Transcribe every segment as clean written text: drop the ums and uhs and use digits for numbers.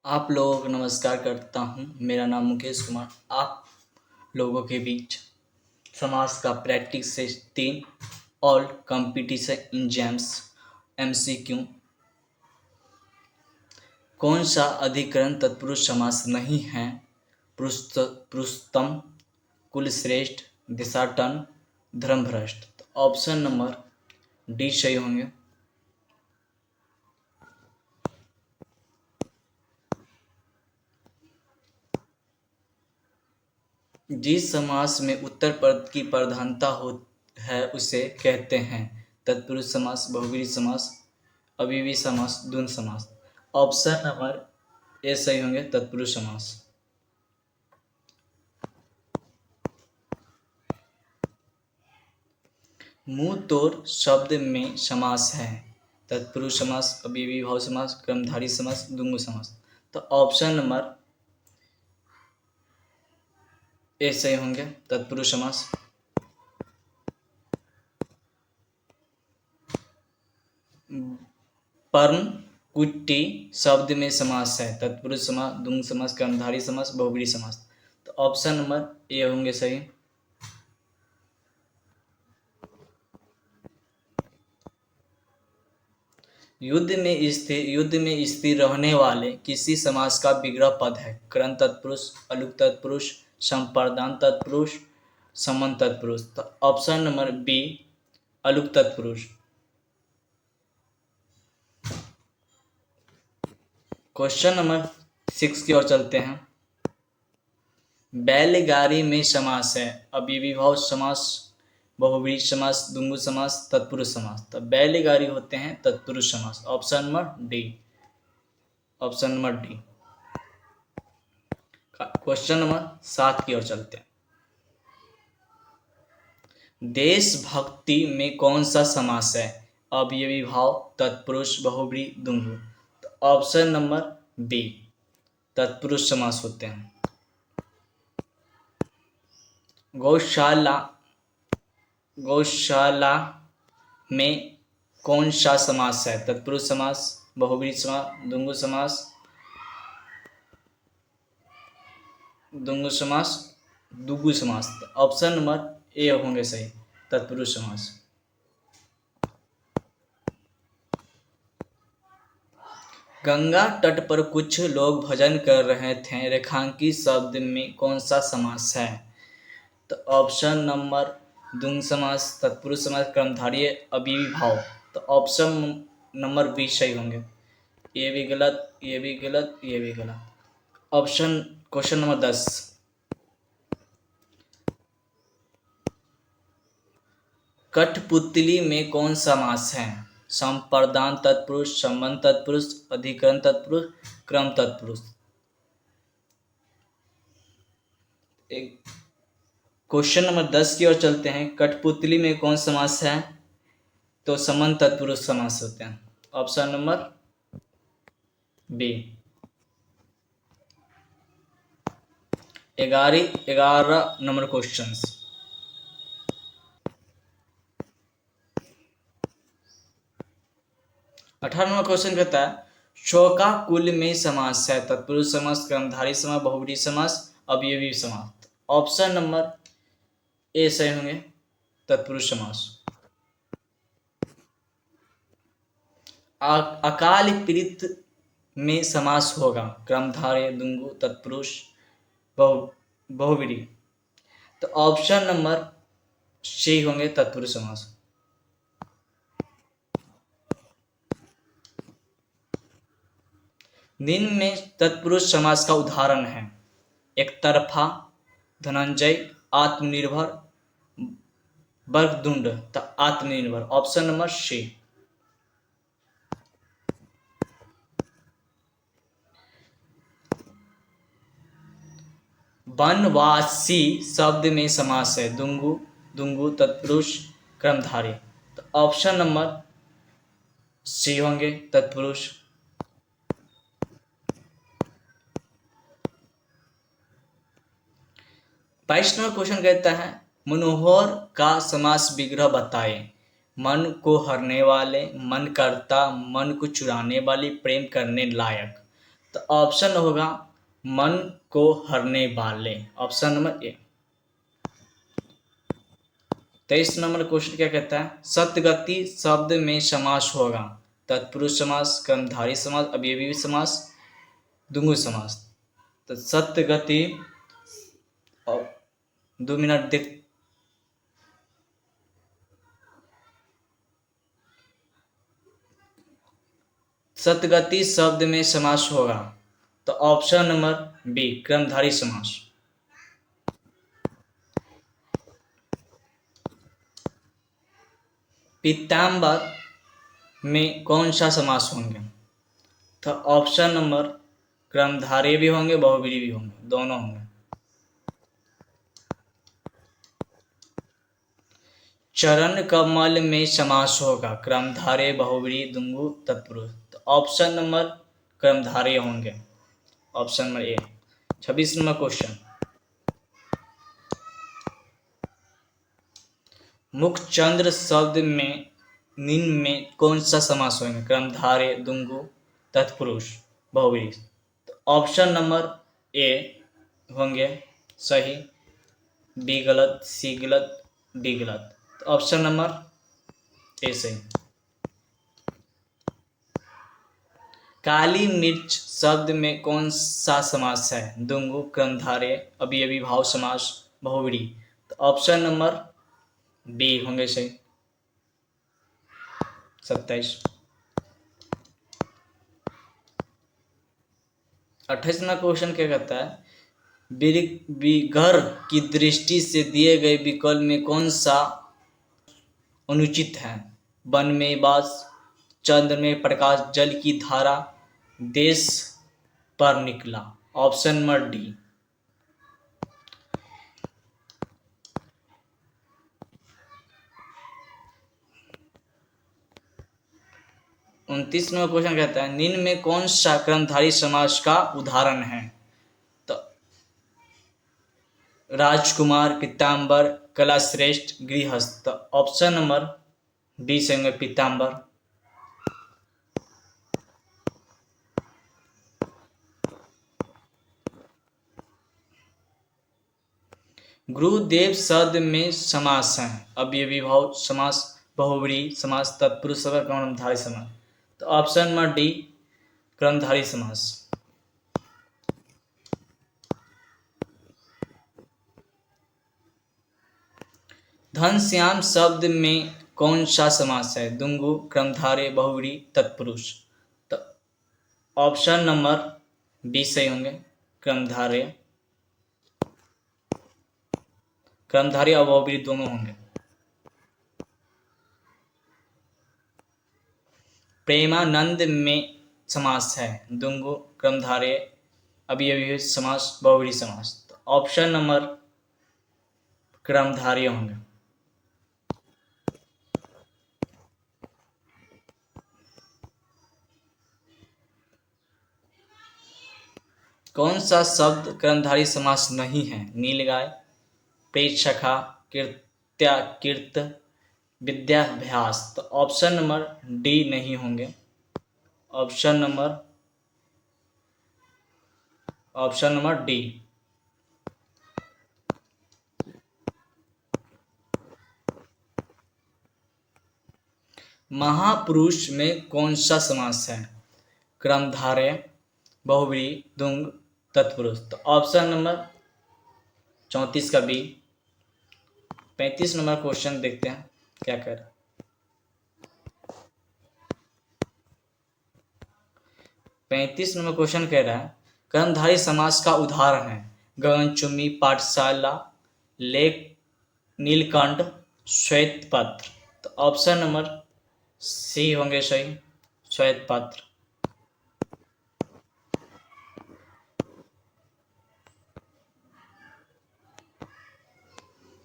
आप लोगों को नमस्कार करता हूँ। मेरा नाम मुकेश कुमार। आप लोगों के बीच समाज का प्रैक्टिस से 3 ऑल कंपटीशन एग्जाम्स MCQ। कौन सा अधिकरण तत्पुरुष समास नहीं है? पुरुषोत्तम, कुलश्रेष्ठ, देशाटन, धर्मभ्रष्ट। तो ऑप्शन नंबर डी सही होंगे। जिस समास में उत्तर पद की प्रधानता हो है उसे कहते हैं तत्पुरुष समास, बहुव्रीहि समास, अव्ययी समास, द्वंद्व समास। ऑप्शन नंबर ए सही होंगे, तत्पुरुष समास। मुंह तोड़ शब्द में समास है तत्पुरुष समास, अव्ययी भाव समास, कर्मधारय समास, द्वंद्व समास। तो ऑप्शन नंबर ए सही होंगे, तत्पुरुष समास। पर्न कुट्टी शब्द में समास है तत्पुरुष समास, द्वंद्व समास, कर्मधारय समास, बहुव्रीहि समास। तो ऑप्शन नंबर ए होंगे सही। युद्ध में स्थिर रहने वाले किसी समास का विग्रह पद है कृत तत्पुरुष, अलुक तत्पुरुष, संप्रदान तत्पुरुष, संबंध तत्पुरुष। तो ऑप्शन नंबर बी अलुक तत्पुरुष। क्वेश्चन नंबर 6 की ओर चलते हैं। बैलगाड़ी में समास है अव्ययी भाव समास, बहुव्रीहि समास, द्वंद्व समास, तत्पुरुष समास। तो बैलगाड़ी होते हैं तत्पुरुष समास। Option number D. Option number D. Question number 7 की ओर चलते हैं। देशभक्ति में कौन सा समास है अव्ययी भाव, तत्पुरुष, बहुव्रीहि, द्वंद्व। तो ऑप्शन नंबर बी तत्पुरुष समास होते हैं। गौशाला में कौन सा समास है तत्पुरुष समास, बहुव्रीहि समास, द्वंद्व समास, द्विगु समास। ऑप्शन नंबर ए होंगे सही, तत्पुरुष समास। गंगा तट पर कुछ लोग भजन कर रहे थे रेखांकित शब्द में कौन सा समास है? तो ऑप्शन नंबर द्वंद्व समास, तत्पुरुष समास, कर्मधारय, अव्ययी भाव। तो ऑप्शन नंबर बी सही होंगे। ये भी गलत, ये भी गलत, ये भी गलत। Option question number 10। कठपुतली में कौन सा समास है? संप्रदान तत्पुरुष, संबंध तत्पुरुष, अधिकरण तत्पुरुष, क्रम तत्पुरुष। क्वेश्चन नंबर 10 की ओर चलते हैं। कठपुतली में कौन समास है? तो संबंध तत्पुरुष समास होते हैं। Option number B. 11 number question. 18 number question कहता है शोका कुल में समास है तत्पुरुष समास, कर्मधारय समास, बहुव्रीहि समास, अव्ययी समास। ऑप्शन नंबर ए सही होंगे, तत्पुरुष समास। अकाल पीड़ित में समास होगा कर्मधारय, द्वंद्व, तत्पुरुष, बहुव्रीहि। तो ऑप्शन नंबर सी होंगे, तत्पुरुष समास। निम्न में तत्पुरुष समास का उदाहरण है एक तरफा, धनंजय, आत्मनिर्भर, वर्गदुंड। आत्मनिर्भर। Option number C. वनवासी शब्द में समास है द्वंद्व, तत्पुरुष, कर्मधारय। तो ऑप्शन नंबर सी होंगे, तत्पुरुष। 22 नंबर क्वेश्चन कहता है मनोहर का समास विग्रह बताएं। मन को हरने वाले, मन करता, मन को चुराने वाली, प्रेम करने लायक। तो तो ऑप्शन होगा मन को हरने वाले, ऑप्शन नंबर ए। 23 नंबर क्वेश्चन क्या कहता है, सतगति शब्द में समास होगा तत्पुरुष समास, कर्मधारय समास, अवयवी समास, द्वंद्व समास। तो सतगति, 2 मिनट देख। सतगति शब्द में समास होगा तो ऑप्शन नंबर बी, कर्मधारय समास। पीताम्बर में कौन सा समास होंगे, तो ऑप्शन नंबर कर्मधारय भी होंगे, बहुव्रीहि भी होंगे, दोनों होंगे। चरण कमल में समास होगा कर्मधारय, बहुव्रीहि, द्वंद्व, तत्पुरुष। तो ऑप्शन नंबर कर्मधारय होंगे, option number A. 26 number question, मुखचंद्र शब्द में निम्न में कौन सा समास होंगे, कर्मधारय, द्वंद्व, तत्पुरुष, बहुव्रीहि। तो ऑप्शन नंबर ए होंगे सही, बी गलत, सी गलत, डी गलत। तो ऑप्शन नंबर ए सही। काली मिर्च शब्द में कौन सा समास है, द्वंद्व, कर्मधारय, अवयवी भाव समास, बहुव्रीहि। तो ऑप्शन नंबर बी होंगे सही, 27। 28 नंबर क्वेश्चन क्या कहता है, विगर की दृष्टि से दिए गए विकल्प में कौन सा अनुचित है, वन में बास, चंद्र में प्रकाश, जल की धारा, देश पर निकला। Option number D. उनतीस नंबर क्वेश्चन कहता है, निम्न में कौन सा कर्मधारय समास का उदाहरण है, तो राजकुमार, पीताम्बर, कलाश्रेष्ठ, गृहस्थ। ऑप्शन नंबर बी से होंगे पीताम्बर। गुरुदेव शब्द में समास है अवयवी भाव समास, बहुव्रीहि समास, तत्पुरुष समास, कर्मधारय समास। तो ऑप्शन नंबर डी, कर्मधारय समास। घनश्याम शब्द में कौन सा समास है, द्वंद्व, कर्मधारय, बहुव्रीहि, तत्पुरुष। तो ऑप्शन नंबर बी सही होंगे, कर्मधारय। कर्मधारय और बहुव्रीहि दोनों होंगे। प्रेमानंद में समास है द्वंद्व, कर्मधारय, अवयवी समास, बहुव्रीहि समास। तो ऑप्शन नंबर कर्मधारय होंगे। कौन सा शब्द कर्मधारय समास नहीं है, नीलगाय, प्रेक्षका, कृत्याकृत, विद्याभ्यास। तो ऑप्शन नंबर डी नहीं होंगे, ऑप्शन नंबर डी। महापुरुष में कौन सा समास है, कर्मधारय, बहुव्रीहि, द्वंद्व, तत्पुरुष। तो ऑप्शन नंबर 34 का बी। 35 नंबर क्वेश्चन देखते हैं क्या कह रहा है। 35 नंबर क्वेश्चन कह रहा है, कर्मधारय समास का उदाहरण है गगनचुंबी, पाठशाला, लेख, नीलकंठ, श्वेतपत्र। तो ऑप्शन नंबर सी होंगे सही, श्वेतपत्र।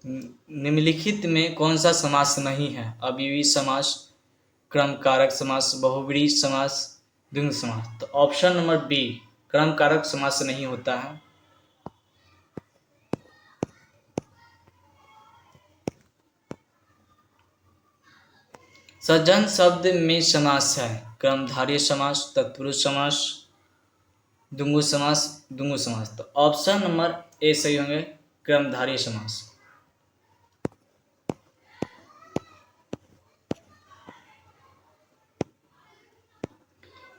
निम्नलिखित में कौन सा समास नहीं है, अवयवी समास, क्रमकारक समास, बहुव्रीहि समास, द्वंद्व समास। तो ऑप्शन नंबर बी, क्रमकारक समास नहीं होता है। सज्जन शब्द में समास है कर्मधारय समास, तत्पुरुष समास, द्वंद्व समास, द्वंद्व समास। तो ऑप्शन नंबर ए सही होंगे, कर्मधारय समास।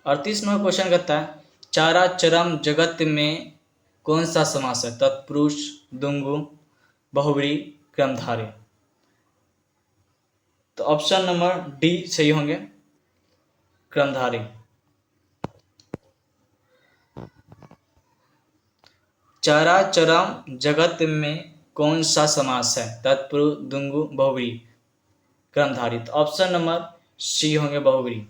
38 नंबर क्वेश्चन कहता है चराचरम जगत में कौन सा समास है? तत्पुरुष, द्वंद्व, बहुव्रीहि, कर्मधारय। तो ऑप्शन नंबर डी सही होंगे, कर्मधारय। चराचरम जगत में कौन सा समास है? तत्पुरुष, द्वंद्व, बहुव्रीहि, कर्मधारय। तो ऑप्शन नंबर सी होंगे, बहुव्रीहि।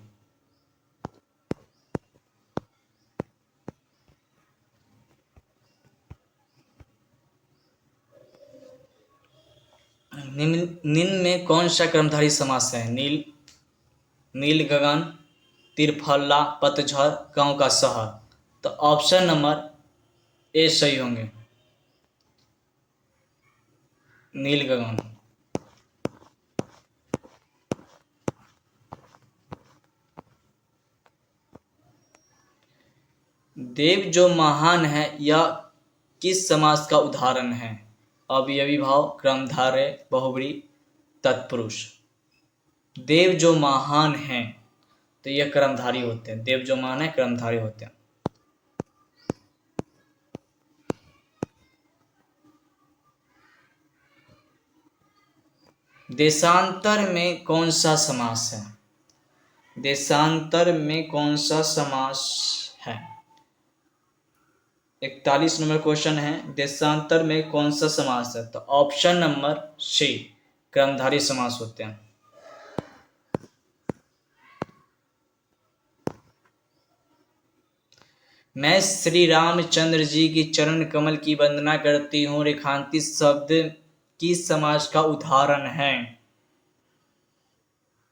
निम्न में कौन सा कर्मधारय समास है? नील गगन, तिरफला, पतझड़, गांव का शहर। तो ऑप्शन नंबर ए सही होंगे, नील गगन। देव जो महान है यह किस समास का उदाहरण है? अवयवी भाव, कर्मधारय, बहुव्रीहि, तत्पुरुष। देव जो महान है तो यह कर्मधारय होते हैं। देव जो महान है कर्मधारय होते हैं। देशांतर में कौन सा समास है? देशांतर में कौन सा समास है? 41 नंबर क्वेश्चन है, देशांतर में कौन सा समास है? तो ऑप्शन नंबर सी, कर्मधारय समास होते हैं। मैं श्री रामचंद्र जी की चरण कमल की वंदना करती हूँ रेखांकित शब्द किस समास का उदाहरण है?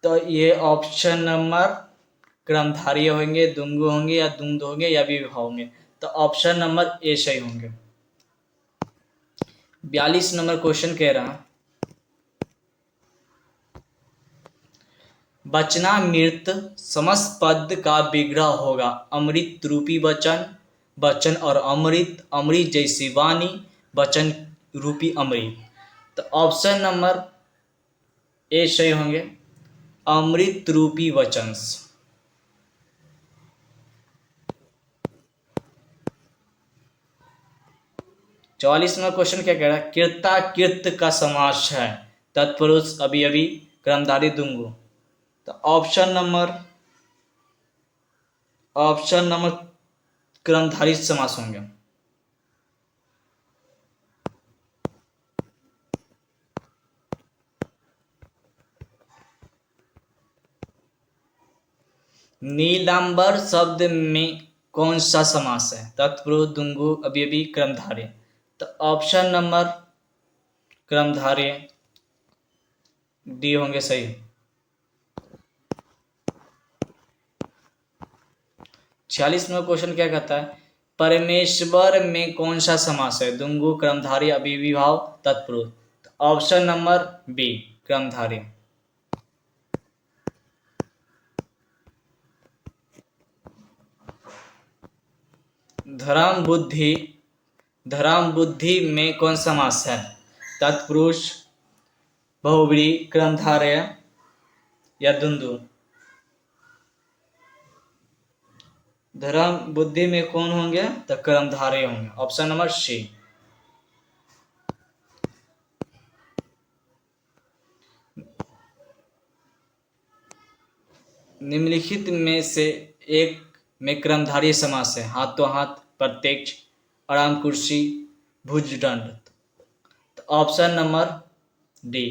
तो ये ऑप्शन नंबर कर्मधारय होंगे, द्वंद्व होंगे, या द्वंद्व होंगे, या विभव होंगे। तो ऑप्शन नंबर ए सही होंगे। 42 नंबर क्वेश्चन कह रहा है वचनामृत समस्त पद का विग्रह होगा। अमृत रूपी वचन, वचन और अमृत, अमृत जैसी वाणी, वचन रूपी अमृत। तो ऑप्शन नंबर ए सही होंगे, अमृत रूपी वचन। 44 नंबर क्वेश्चन क्या कह रहा है? कृता कृत का समास है। तत्पुरुष, अवयवी, कर्मधारय, द्वंद्व। तो ऑप्शन नंबर कर्मधारय समास होंगे। नीलांबर शब्द में कौन सा समास है? तत्पुरुष, द्वंद्व, अवयवी, कर्मधारय। तो ऑप्शन नंबर कर्मधारय डी होंगे सही। 46 में क्वेश्चन क्या कहता है? परमेश्वर में कौन सा समास है? द्वंद्व, कर्मधारय, अवयवी भाव, तत्पुरुष। तो ऑप्शन नंबर बी, कर्मधारय। धर्म बुद्धि में कौन सा समास है? तत्पुरुष, बहुव्रीहि, कर्मधारय, या द्वंद्व। धर्म बुद्धि में कौन होंगे? तो कर्मधारय होंगे। Option number C. निम्नलिखित में से एक में कर्मधारय समास है। हाथों हाथ, प्रत्यक्ष, आराम कुर्सी, भुजदंड। तो ऑप्शन नंबर डी।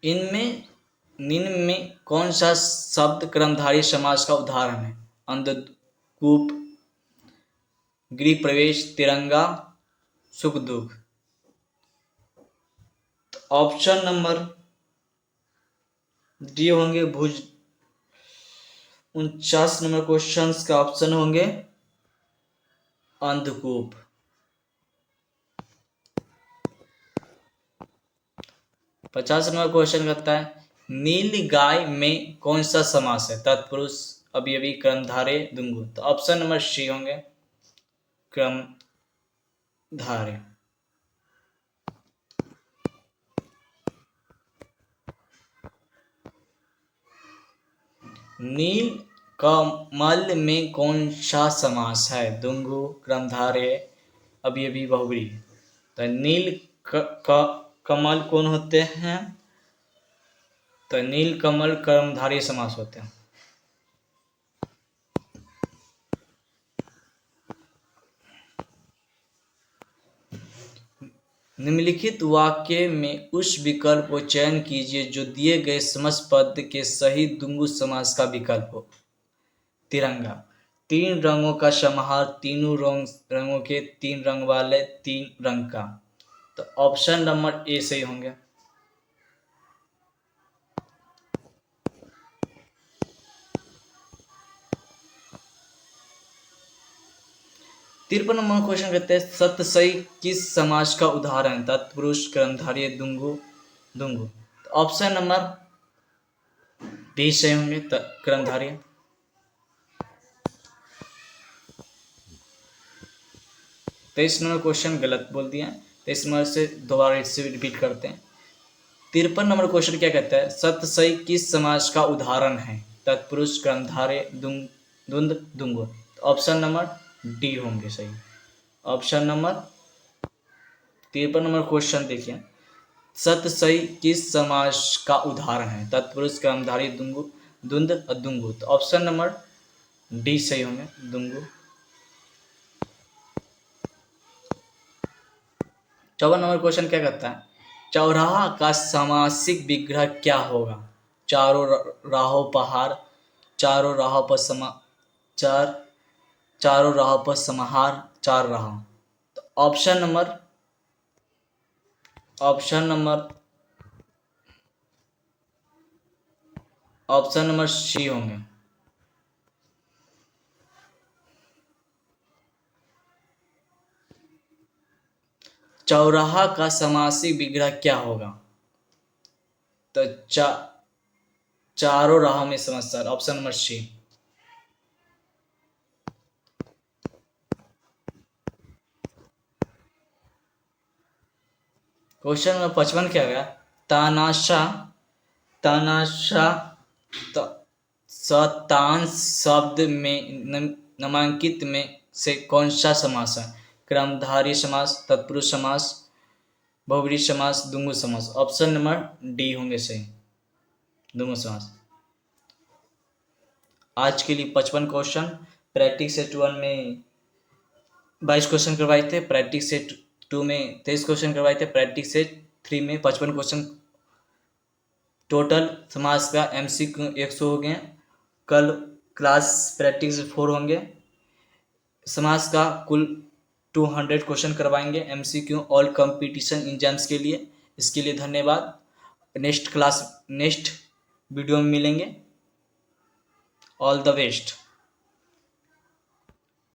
निम्न में कौन सा शब्द कर्मधारय समास का उदाहरण है? अंधकूप, गृह प्रवेश, तिरंगा, सुख दुख। तो ऑप्शन नंबर डी होंगे, भुज। 49 नंबर क्वेश्चन का ऑप्शन होंगे अंधकूप। 50 नंबर क्वेश्चन करता है, नील गाय में कौन सा समास है? तत्पुरुष, अवयवी, कर्मधारय, द्वंद्व। तो ऑप्शन नंबर सी होंगे कर्मधारय। नील कमल में कौन सा समास है? द्वंद्व, कर्मधारय, अवयवी, बहुव्रीहि। तो नील कमल कौन होते हैं? तो नील कमल कर्मधारय समास होते हैं। निम्नलिखित वाक्य में उस विकल्प को चयन कीजिए जो दिए गए समस्त पद के सही द्वंद्व समास का विकल्प हो। तिरंगा, तीन रंगों का समाहार, तीनों रंगों के तीन रंग वाले, तीन रंग का। तो ऑप्शन नंबर ए सही होंगे। तिरपन नंबर क्वेश्चन कहते हैं, सतसई किस समास का उदाहरण है? तत्पुरुष, कर्मधारय, द्वंद्व, द्वंद्व। तो ऑप्शन नंबर डी सही होंगे, कर्मधारय। 23 नंबर क्वेश्चन गलत बोल दिया। 23 नंबर से दोबारा इससे रिपीट करते हैं। 53 नंबर क्वेश्चन क्या कहता है, सतसई किस समास का उदाहरण है? तत्पुरुष, कर्मधारय, द्वंद्व, द्वंद्व। ऑप्शन नंबर डी होंगे सही। ऑप्शन नंबर 53 नंबर क्वेश्चन देखिए, सतसई किस समास का उदाहरण है? तत्पुरुष, कर्मधारय, द्वंद्व, द्वंद्व। तो ऑप्शन नंबर डी सही होंगे, द्वंद्व। 54 नंबर क्वेश्चन क्या कहता है, चौराहा का समासिक विग्रह क्या होगा? चारों राहों पहाड़, चारों राहों पर चारों राहों पर समाहार, चार राह। तो ऑप्शन नंबर सी होंगे। चौराहा का समासिक विग्रह क्या होगा? तो चारों राहों में समस्या। Option number C. Question number 55 क्या गया, शतांश शब्द में नामांकित में से कौन सा समास है? कर्मधारय समास, तत्पुरुष समास, बहुव्रीहि समास, द्वंद्व समास। ऑप्शन नंबर डी होंगे सही, द्वंद्व समास। आज के लिए 55 क्वेश्चन। प्रैक्टिस सेट 1 में 22 क्वेश्चन करवाए थे, प्रैक्टिस सेट 2 में 23 क्वेश्चन करवाए थे, प्रैक्टिस सेट 3 में 55 क्वेश्चन। टोटल समास का MCQ 100 हो गए। कल क्लास प्रैक्टिस 4 होंगे। समास का कुल 200 क्वेश्चन करवाएंगे MCQ ऑल कंपटीशन एग्जाम्स के लिए। इसके लिए धन्यवाद। नेक्स्ट वीडियो में मिलेंगे। All the best.